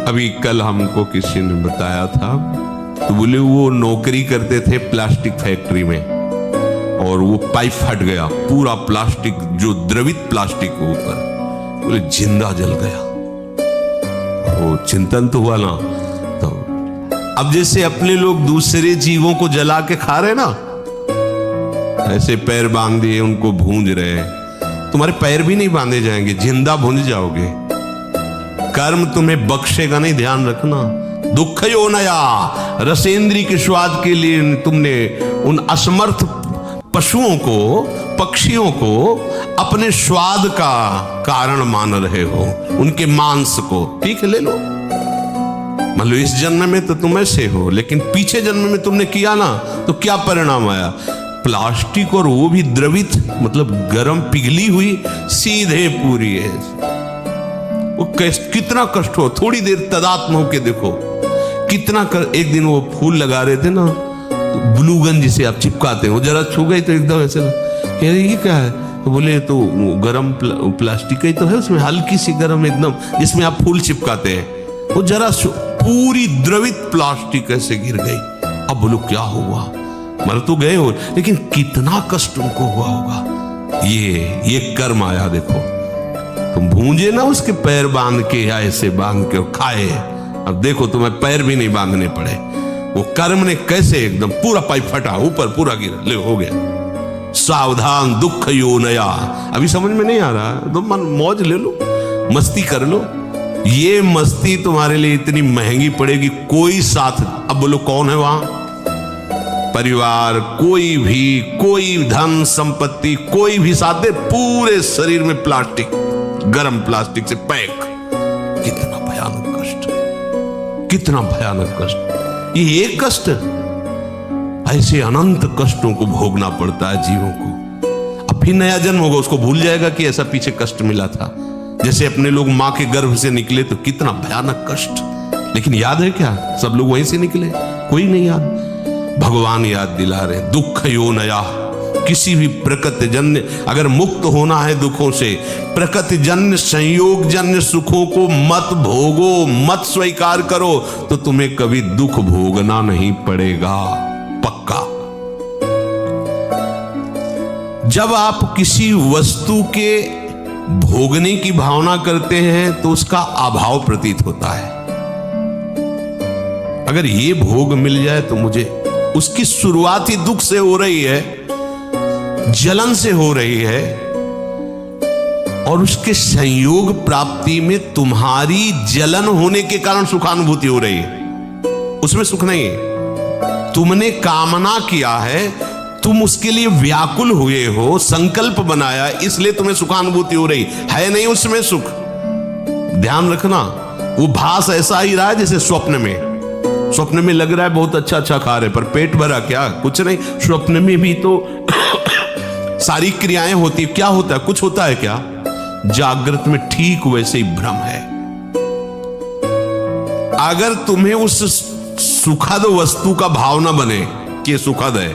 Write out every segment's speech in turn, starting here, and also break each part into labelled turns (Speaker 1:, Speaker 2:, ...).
Speaker 1: अभी कल हमको किसी ने बताया था, तो बोले वो नौकरी करते थे प्लास्टिक फैक्ट्री में और वो पाइप फट गया, पूरा प्लास्टिक जो द्रवित प्लास्टिक के ऊपर, बोले जिंदा जल गया। वो चिंतन तो हुआ ना। तो अब जैसे अपने लोग दूसरे जीवों को जला के खा रहे ना, ऐसे पैर बांध दिए उनको भूंज रहे, तुम्हारे पैर भी नहीं बांधे जाएंगे, जिंदा भूंज जाओगे। कर्म तुम्हें बख्शेगा नहीं, ध्यान रखना। दुख यो नया, रसेंद्री के स्वाद के लिए तुमने उन असमर्थ पशुओं को, पक्षियों को अपने स्वाद का कारण मान रहे हो, उनके मांस को। ठीक है, ले लो, मान लो इस जन्म में तो तुम ऐसे हो, लेकिन पीछे जन्म में तुमने किया ना, तो क्या परिणाम आया? प्लास्टिक, और वो भी द्रवित, मतलब गर्म पिघली हुई, सीधे पूरी है। वो कितना कष्ट हो, थोड़ी देर तदात्म होके देखो कितना एक दिन वो फूल लगा रहे थे ना, तो ग्लूगन जिसे आप चिपकाते हो, जरा छू गई तो एकदम ऐसे ये क्या है, तो बोले तो गरम प्लास्टिक ही तो है, उसमें हल्की सी गरम एकदम, जिसमें आप फूल चिपकाते हैं, वो जरा पूरी द्रवित प्लास्टिक ऐसे गिर गई। अब बोलो क्या हुआ, मर तो गए हो, लेकिन कितना कष्ट उनको हुआ होगा। ये कर्म आया। देखो तुम भूंजे ना उसके पैर बांध के, या ऐसे बांध के खाए, अब देखो तुम्हें पैर भी नहीं बांधने पड़े। वो कर्म ने कैसे एकदम पूरा पाइप फटा, ऊपर पूरा गिरा, ले हो गया। सावधान दुख यो नया। अभी समझ में नहीं आ रहा तो मन मौज ले लो, मस्ती कर लो। ये मस्ती तुम्हारे लिए इतनी महंगी पड़ेगी, कोई साथ। अब बोलो कौन है वहां? परिवार, कोई भी, कोई धन संपत्ति, कोई भी साथ दे, पूरे शरीर में प्लास्टिक, गरम प्लास्टिक से पैक। कितना भयानक कष्ट, कितना भयानक कष्ट। ये एक कष्ट, ऐसे अनंत कष्टों को भोगना पड़ता है जीवों को। अब फिर नया जन्म होगा, उसको भूल जाएगा कि ऐसा पीछे कष्ट मिला था। जैसे अपने लोग मां के गर्भ से निकले तो कितना भयानक कष्ट, लेकिन याद है क्या? सब लोग वहीं से निकले, कोई नहीं याद। भगवान याद दिला रहे, दुख यो नया। किसी भी प्रकृति जन्य, अगर मुक्त होना है दुखों से, प्रकृति जन्य, संयोग जन्य सुखों को मत भोगो, मत स्वीकार करो, तो तुम्हें कभी दुख भोगना नहीं पड़ेगा, पक्का। जब आप किसी वस्तु के भोगने की भावना करते हैं तो उसका अभाव प्रतीत होता है। अगर ये भोग मिल जाए तो मुझे, उसकी शुरुआत ही दुख से हो रही है, जलन से हो रही है, और उसके संयोग प्राप्ति में तुम्हारी जलन होने के कारण सुखानुभूति हो रही है। उसमें सुख नहीं है, तुमने कामना किया है, तुम उसके लिए व्याकुल हुए हो, संकल्प बनाया, इसलिए तुम्हें सुखानुभूति हो रही है, नहीं उसमें सुख। ध्यान रखना, वो भास ऐसा ही रहा है जैसे स्वप्न में। स्वप्न में लग रहा है बहुत अच्छा अच्छा खा रहे, पर पेट भरा क्या? कुछ नहीं। स्वप्न में भी तो सारी क्रियाएं होती, क्या होता है? कुछ होता है क्या? जागृत में ठीक वैसे ही भ्रम है। अगर तुम्हें उस सुखद वस्तु का भाव न बने कि सुखद है,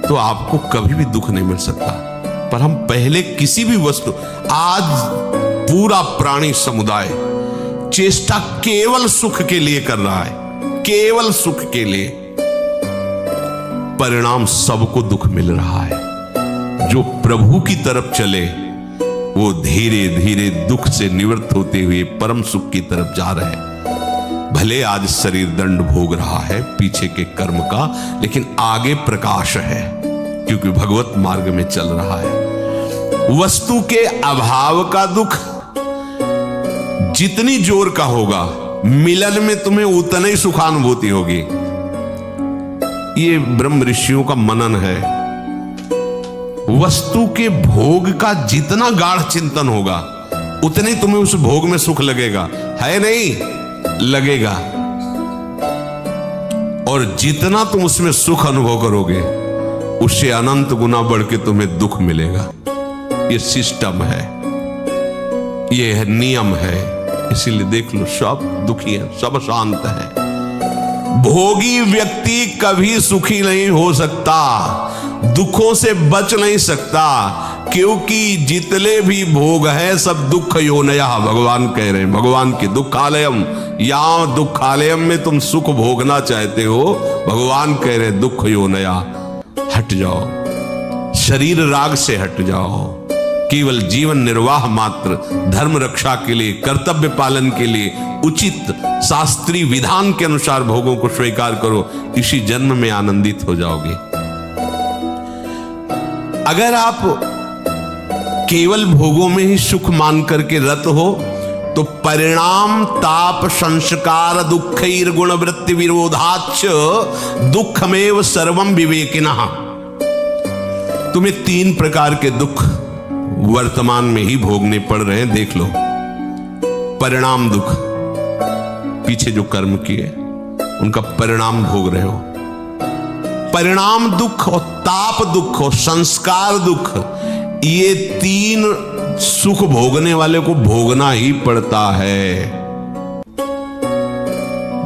Speaker 1: तो आपको कभी भी दुख नहीं मिल सकता। पर हम पहले किसी भी वस्तु, आज पूरा प्राणी समुदाय चेष्टा केवल सुख के लिए कर रहा है, केवल सुख के लिए। परिणाम सबको दुख मिल रहा है। जो प्रभु की तरफ चले वो धीरे धीरे दुख से निवृत्त होते हुए परम सुख की तरफ जा रहे हैं। भले आज शरीर दंड भोग रहा है पीछे के कर्म का, लेकिन आगे प्रकाश है, क्योंकि भगवत मार्ग में चल रहा है। वस्तु के अभाव का दुख जितनी जोर का होगा, मिलन में तुम्हें उतना ही सुखानुभूति होगी। ये ब्रह्म ऋषियों का मनन है। वस्तु के भोग का जितना गाढ़ चिंतन होगा, उतने तुम्हें उस भोग में सुख लगेगा, है नहीं? लगेगा। और जितना तुम उसमें सुख अनुभव करोगे, उससे अनंत गुना बढ़ के तुम्हें दुख मिलेगा। ये सिस्टम है, ये है नियम है। इसीलिए देख लो, सब दुखी है, सब शांत है। भोगी व्यक्ति कभी सुखी नहीं हो सकता, दुखों से बच नहीं सकता, क्योंकि जितने भी भोग हैं सब दुख योनया, भगवान कह रहे हैं, भगवान के दुखालयम, यहां दुखालयम में तुम सुख भोगना चाहते हो, भगवान कह रहे हैं दुख योनया, हट जाओ, शरीर राग से हट जाओ, केवल जीवन निर्वाह मात्र, धर्म रक्षा के लिए, कर्तव्य पालन के लिए उचित शास्त्रीय विधान के अनुसार भोगों को स्वीकार करो, इसी जन्म में आनंदित हो जाओगे। अगर आप केवल भोगों में ही सुख मान करके रत हो तो परिणाम ताप संस्कार दुखैर गुण वृत्ति विरोधाच दुखमेव सर्वम विवेकिनः। तुम्हें 3 प्रकार के दुख वर्तमान में ही भोगने पड़ रहे हैं, देख लो। परिणाम दुख, पीछे जो कर्म किए उनका परिणाम भोग रहे हो। परिणाम दुख और ताप दुख और संस्कार दुख, ये 3 सुख भोगने वाले को भोगना ही पड़ता है।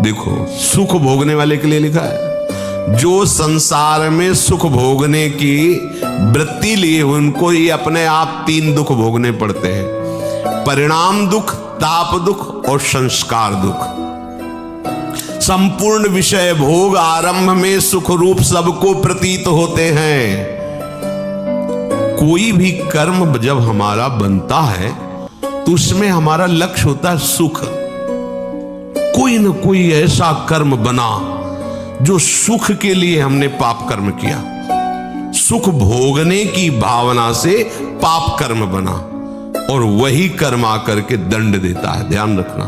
Speaker 1: देखो, सुख भोगने वाले के लिए लिखा है, जो संसार में सुख भोगने की वृत्ति लिए उनको ही अपने आप 3 दुख भोगने पड़ते हैं, परिणाम दुख, ताप दुख और संस्कार दुख। संपूर्ण विषय भोग आरंभ में सुख रूप सबको प्रतीत होते हैं। कोई भी कर्म जब हमारा बनता है तो उसमें हमारा लक्ष्य होता है सुख। कोई न कोई ऐसा कर्म बना जो सुख के लिए हमने पाप कर्म किया, सुख भोगने की भावना से पाप कर्म बना, और वही कर्म आकर के दंड देता है। ध्यान रखना,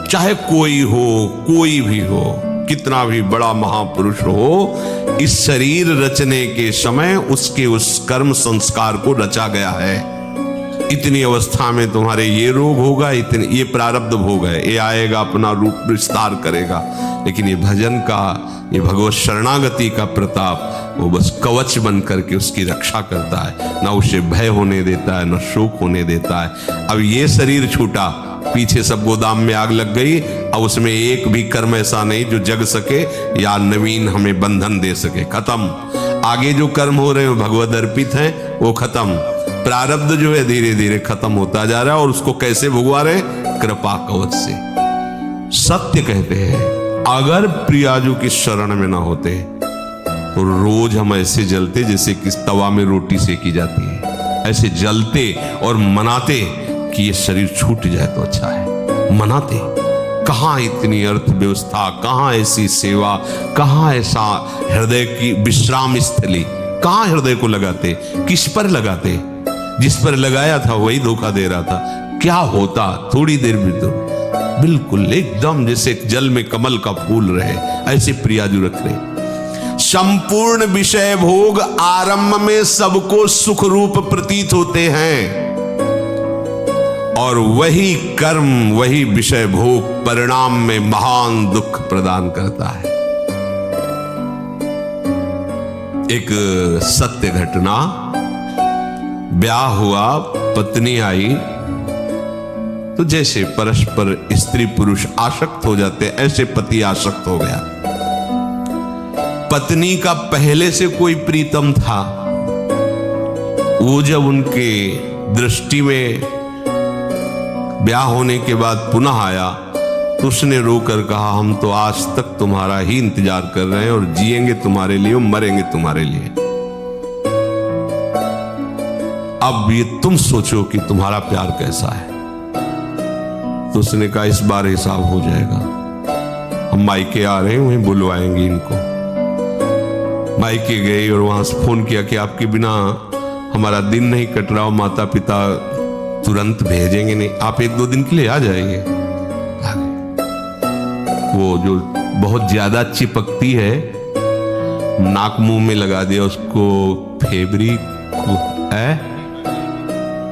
Speaker 1: चाहे कोई हो, कोई भी हो, कितना भी बड़ा महापुरुष हो, इस शरीर रचने के समय उसके उस कर्म संस्कार को रचा गया है। इतनी अवस्था में तुम्हारे ये रोग होगा, इतने ये प्रारब्ध भोग है, ये आएगा, अपना रूप विस्तार करेगा। लेकिन ये भजन का, ये भगवत शरणागति का प्रताप, वो बस कवच बन करके उसकी रक्षा करता है, ना उसे भय होने देता है, ना शोक होने देता है। अब ये शरीर छूटा, पीछे सब गोदाम में आग लग गई, अब उसमें एक भी कर्म ऐसा नहीं जो जग सके या नवीन हमें बंधन दे सके। खत्म। आगे जो कर्म हो रहे हैं भगवद अर्पित हैं, वो खत्म। प्रारब्ध जो है धीरे धीरे खत्म होता जा रहा है, और उसको कैसे भुगवा रहे? कृपा कवच से। सत्य कहते हैं, अगर प्रियाजू की शरण में ना होते तो रोज हम ऐसे जलते जैसे किस तवा में रोटी सेकी जाती है, ऐसे जलते और मनाते कि ये शरीर छूट जाए तो अच्छा है। मनाते, कहां इतनी अर्थव्यवस्था, कहां ऐसी सेवा, कहां ऐसा हृदय की विश्राम स्थली, कहां हृदय को लगाते, किस पर लगाते? जिस पर लगाया था वही धोखा दे रहा था। क्या होता थोड़ी देर में तो बिल्कुल एकदम जैसे जल में कमल का फूल रहे, ऐसे प्रियाजू रख रहे। संपूर्ण विषय भोग आरंभ में सबको सुख रूप प्रतीत होते हैं, और वही कर्म, वही विषय भोग परिणाम में महान दुख प्रदान करता है। एक सत्य घटना, ब्याह हुआ, पत्नी आई, तो जैसे परस्पर स्त्री पुरुष आसक्त हो जाते, ऐसे पति आसक्त हो गया। पत्नी का पहले से कोई प्रीतम था, वो जब उनके दृष्टि में ब्याह होने के बाद पुनः आया तो उसने रोकर कहा, हम तो आज तक तुम्हारा ही इंतजार कर रहे हैं और जिएंगे तुम्हारे लिए और मरेंगे तुम्हारे लिए। अब ये तुम सोचो कि तुम्हारा प्यार कैसा है। तो उसने कहा, इस बार हिसाब हो जाएगा, हम मायके आ रहे हैं, वहीं बुलवाएंगे इनको। मायके गए और वहां से फोन किया कि आपके बिना हमारा दिन नहीं कट रहा, माता पिता तुरंत भेजेंगे नहीं, आप 1-2 दिन के लिए आ जाएंगे। वो जो बहुत ज्यादा चिपकती है, नाक मुंह में लगा दिया उसको फेब्रिक है,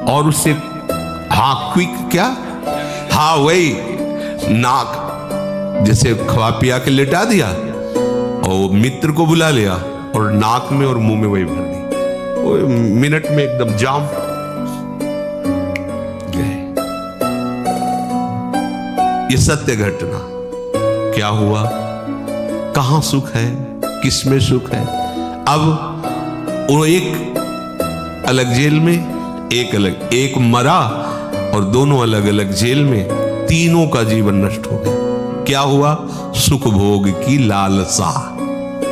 Speaker 1: और उससे हाँ क्विक क्या, हाँ वही नाक जैसे खवा पिया के लेटा दिया, और मित्र को बुला लिया और नाक में और मुंह में वही भर दी, वो मिनट में एकदम जाम। ये सत्य घटना। क्या हुआ? कहां सुख है, किसमें सुख है? अब वो एक अलग जेल में, एक मरा और दोनों अलग अलग जेल में, तीनों का जीवन नष्ट हो गया। क्या हुआ? सुख भोग की लालसा।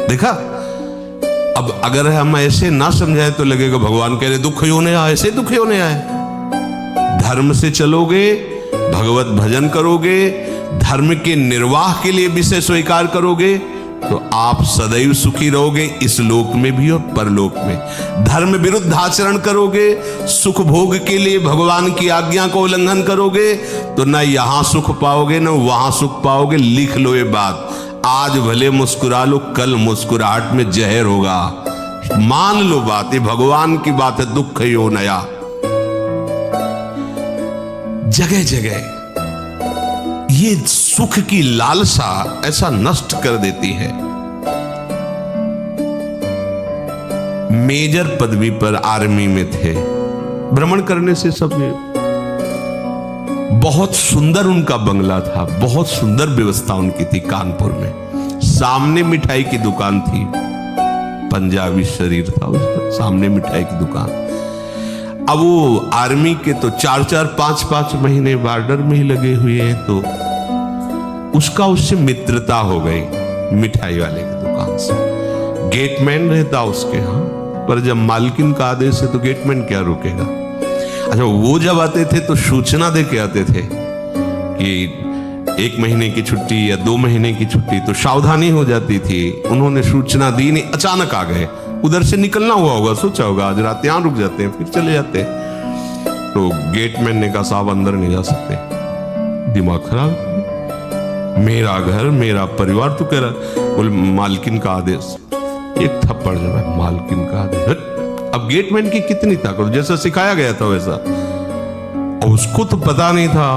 Speaker 1: देखा, अब अगर हम ऐसे ना समझाए तो लगेगा भगवान कह रहे दुख होने आए, ऐसे दुख होने आए। धर्म से चलोगे, भगवत भजन करोगे, धर्म के निर्वाह के लिए विषय स्वीकार करोगे तो आप सदैव सुखी रहोगे, इस लोक में भी और परलोक में। धर्म विरुद्ध आचरण करोगे, सुख भोग के लिए भगवान की आज्ञा को उल्लंघन करोगे तो न यहां सुख पाओगे न वहां सुख पाओगे। लिख लो ये बात, आज भले मुस्कुरा लो, कल मुस्कुराहट में जहर होगा। मान लो बात, ये भगवान की बात है। दुख यो नया, जगह जगह ये सुख की लालसा ऐसा नष्ट कर देती है। मेजर पदवी पर आर्मी में थे, भ्रमण करने से सब, बहुत सुंदर उनका बंगला था, बहुत सुंदर व्यवस्था उनकी थी। कानपुर में सामने मिठाई की दुकान थी, पंजाबी शरीर था उसका, सामने मिठाई की दुकान। अब वो आर्मी के तो 4-4, 5-5 महीने बॉर्डर में ही लगे हुए हैं, तो उसका उससे मित्रता हो गई मिठाई वाले की दुकान से। गेटमैन रहता उसके यहाँ, पर जब मालकिन का आदेश है तो गेटमैन क्या रोकेगा। अच्छा, वो जब आते थे तो सूचना दे के आते थे कि 1 महीने की छुट्टी या 2 महीने की छुट्टी, तो सावधानी हो जाती थी। उन्होंने सूचना दी नहीं, अचानक आ गए, उधर से निकलना हुआ होगा, सोचा होगा आज रात यहां रुक जाते हैं फिर चले जाते हैं। तो गेटमैन ने कहा साहब अंदर नहीं जा सकते। दिमाग खराब, मेरा घर मेरा परिवार, तो कह रहा, बोले मालकिन का आदेश। एक थप्पड़ जो है, मालकिन का आदेश। अब गेटमैन की कितनी ताकत, जैसा सिखाया गया था वैसा, और उसको तो पता नहीं था।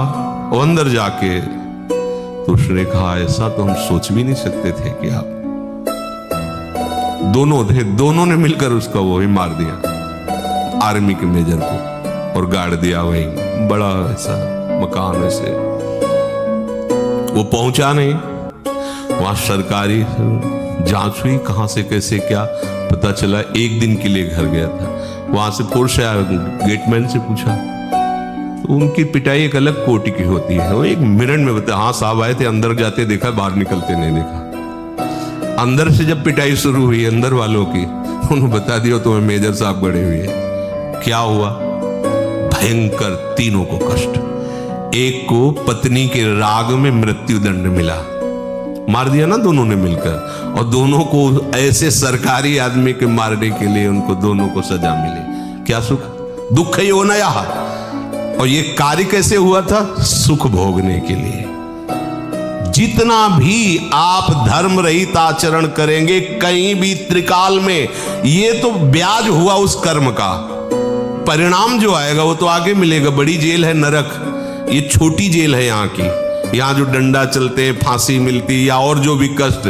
Speaker 1: और अंदर जाके तो उसने कहा ऐसा तो हम सोच भी नहीं सकते थे कि आप दोनों थे, दोनों ने मिलकर उसका वो ही मार दिया, आर्मी के मेजर को, और गाड़ दिया वहीं। बड़ा ऐसा मकान ऐसे, वो पहुंचा नहीं, वहां सरकारी जांच हुई, कहां से कैसे क्या पता चला। 1 दिन के लिए घर गया था, वहां से फोर्स आया, गेटमैन से पूछा तो उनकी पिटाई एक अलग कोटि की होती है। वो 1 मिनट में बताया, हाँ साहब आए थे, अंदर जाते देखा, बाहर निकलते नहीं देखा। अंदर से जब पिटाई शुरू हुई अंदर वालों की, उन्होंने बता दिया तुम्हें मेजर साहब गड़े हुए हैं। क्या हुआ? भयंकर, तीनों को कष्ट। एक को पत्नी के राग में मृत्यु दंड मिला, मार दिया ना दोनों ने मिलकर, और दोनों को ऐसे सरकारी आदमी के मारने के लिए उनको दोनों को सजा मिली। क्या सुख, दुख ही होना यहां। और ये कार्य कैसे हुआ था? सुख भोगने के लिए। जितना भी आप धर्म रहित आचरण करेंगे कहीं भी त्रिकाल में, ये तो ब्याज हुआ उस कर्म का। परिणाम जो आएगा वो तो आगे मिलेगा। बड़ी जेल है नरक, ये छोटी जेल है यहाँ की। यहाँ जो डंडा चलते हैं, फांसी मिलती या और जो भी कष्ट,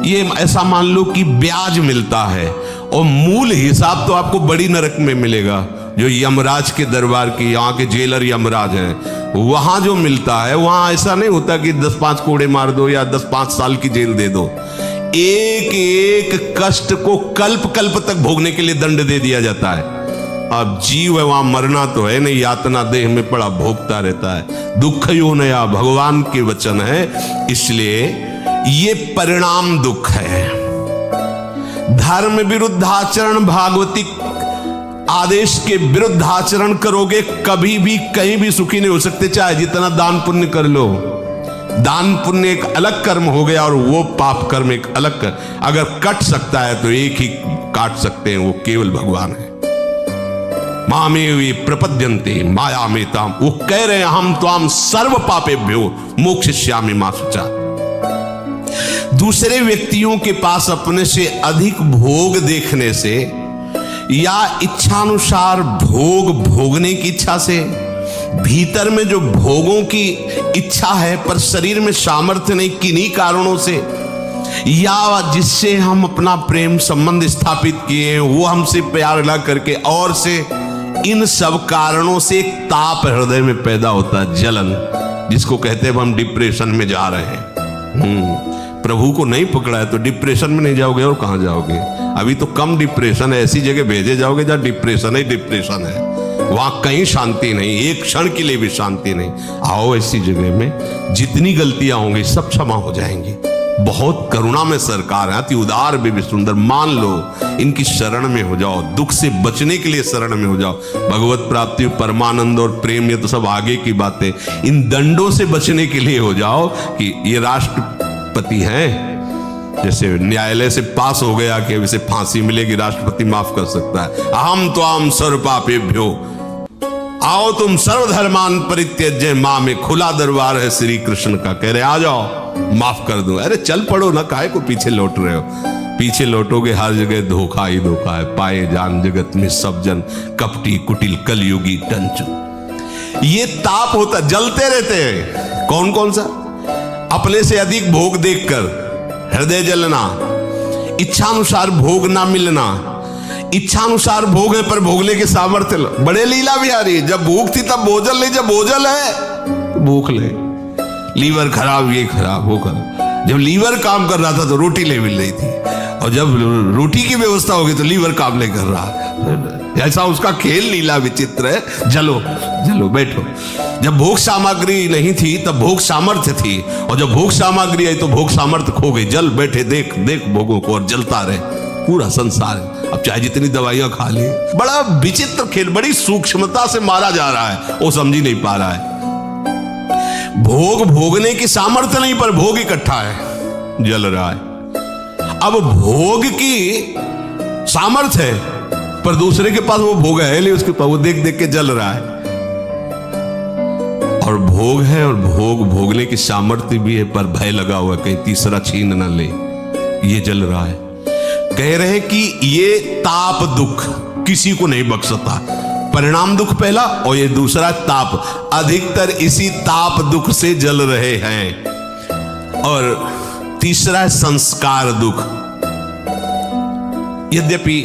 Speaker 1: ये ऐसा मान लो कि ब्याज मिलता है, और मूल हिसाब तो आपको बड़ी नरक में मिलेगा, जो यमराज के दरबार की, यहाँ के जेलर यमराज हैं, वहां जो मिलता है। वहां ऐसा नहीं होता कि 10-5 कोड़े मार दो या 10-5 साल की जेल दे दो। एक एक कष्ट को कल्प कल्प तक भोगने के लिए दंड दे दिया जाता है। अब जीव है, वहां मरना तो है नहीं, यातना देह में पड़ा भोगता रहता है। दुख यो नया भगवान के वचन है, इसलिए ये परिणाम दुख है। धर्म विरुद्ध आचरण, भागवती आदेश के विरुद्ध आचरण करोगे, कभी भी कहीं भी सुखी नहीं हो सकते, चाहे जितना दान पुण्य कर लो। दान पुण्य एक अलग कर्म हो गया और वो पाप कर्म एक अलग कर। अगर कट सकता है तो एक ही काट सकते हैं, वो केवल भगवान है। मामेवि प्रपद्यन्ते माया में ताम, वो कह रहे हैं हम त्वाम सर्व पापेभ्यो मोक्षयिष्यामि मा शुचा। दूसरे व्यक्तियों के पास अपने से अधिक भोग देखने से या इच्छानुसार भोग भोगने की इच्छा से, भीतर में जो भोगों की इच्छा है पर शरीर में सामर्थ्य नहीं, किन्हीं कारणों से, या जिससे हम अपना प्रेम संबंध स्थापित किए हैं वो हमसे प्यार ना करके और से, इन सब कारणों से एक ताप हृदय में पैदा होता है, जलन, जिसको कहते हैं हम डिप्रेशन में जा रहे हैं। प्रभु को नहीं पकड़ा है तो डिप्रेशन में नहीं जाओगे और कहां जाओगे। अभी तो कम डिप्रेशन है, ऐसी जगह भेजे जाओगे जहां डिप्रेशन है, वहां कहीं शांति नहीं, एक क्षण के लिए भी शांति नहीं। आओ ऐसी जगह में जितनी गलतियां होंगी सब क्षमा हो जाएंगी। बहुत करुणा में सरकार है, अति उदार भी सुंदर। मान लो इनकी शरण में हो जाओ, दुख से बचने के लिए शरण में हो जाओ। भगवत प्राप्ति, परमानंद और प्रेम ये तो सब आगे की बातें। इन दंडों से बचने के लिए हो जाओ कि ये राष्ट्रपति हैं, जैसे न्यायालय से पास हो गया कि इसे फांसी मिलेगी, राष्ट्रपति माफ कर सकता है। अहम त्वाम सर्व पापेभ्यो, आओ तुम सर्वधर्मान परित्यज्य मां में खुला दरबार है श्री कृष्ण का। कह रहे आ जाओ माफ कर दूं। अरे चल पड़ो ना, काहे को पीछे लौट रहे हो। पीछे लौटोगे हर जगह धोखा ही धोखा है। पाए जान जगत में सब जन कपटी कुटिल कलयुगी टंच। ये ताप होता, जलते रहते हैं। कौन कौन सा? अपने से अधिक भोग देखकर हृदय जलना, इच्छानुसार भोग ना मिलना। इच्छानुसार भोग है पर भोगने के सामर्थ्य। बड़े लीला बिहारी, जब भूख थी तब भोजन ले, जब भोजन है तो भूख ले। लीवर खराब, ये खराब, वो खराब। जब लीवर काम कर रहा था तो रोटी ले मिल रही थी, और जब रोटी की व्यवस्था होगी तो लीवर काम नहीं कर रहा। ऐसा उसका खेल लीला विचित्र है। जलो जलो बैठो। जब भोग सामग्री नहीं थी तब भोग सामर्थ्य थी, और जब भोग सामग्री आई तो भोग सामर्थ्य खो गई। जल बैठे देख देख भोगों को और जलता रहे पूरा संसार। अब चाहे जितनी दवाइयां खा ले, बड़ा विचित्र खेल, बड़ी सूक्ष्मता से मारा जा रहा है, वो समझ ही नहीं पा रहा है। भोग भोगने की सामर्थ्य नहीं पर भोग इकट्ठा है, जल रहा है। अब भोग की सामर्थ्य है पर दूसरे के पास वो भोग है नहीं, उसके पास वो देख देख के जल रहा है। और भोग है और भोग भोगने की सामर्थ्य भी है पर भय लगा हुआ कहीं तीसरा छीन ना ले, ये जल रहा है। कह रहे कि ये ताप दुख किसी को नहीं बख्शता। परिणाम दुख पहला और ये दूसरा ताप। अधिकतर इसी ताप दुख से जल रहे हैं। और तीसरा है संस्कार दुख। यद्यपि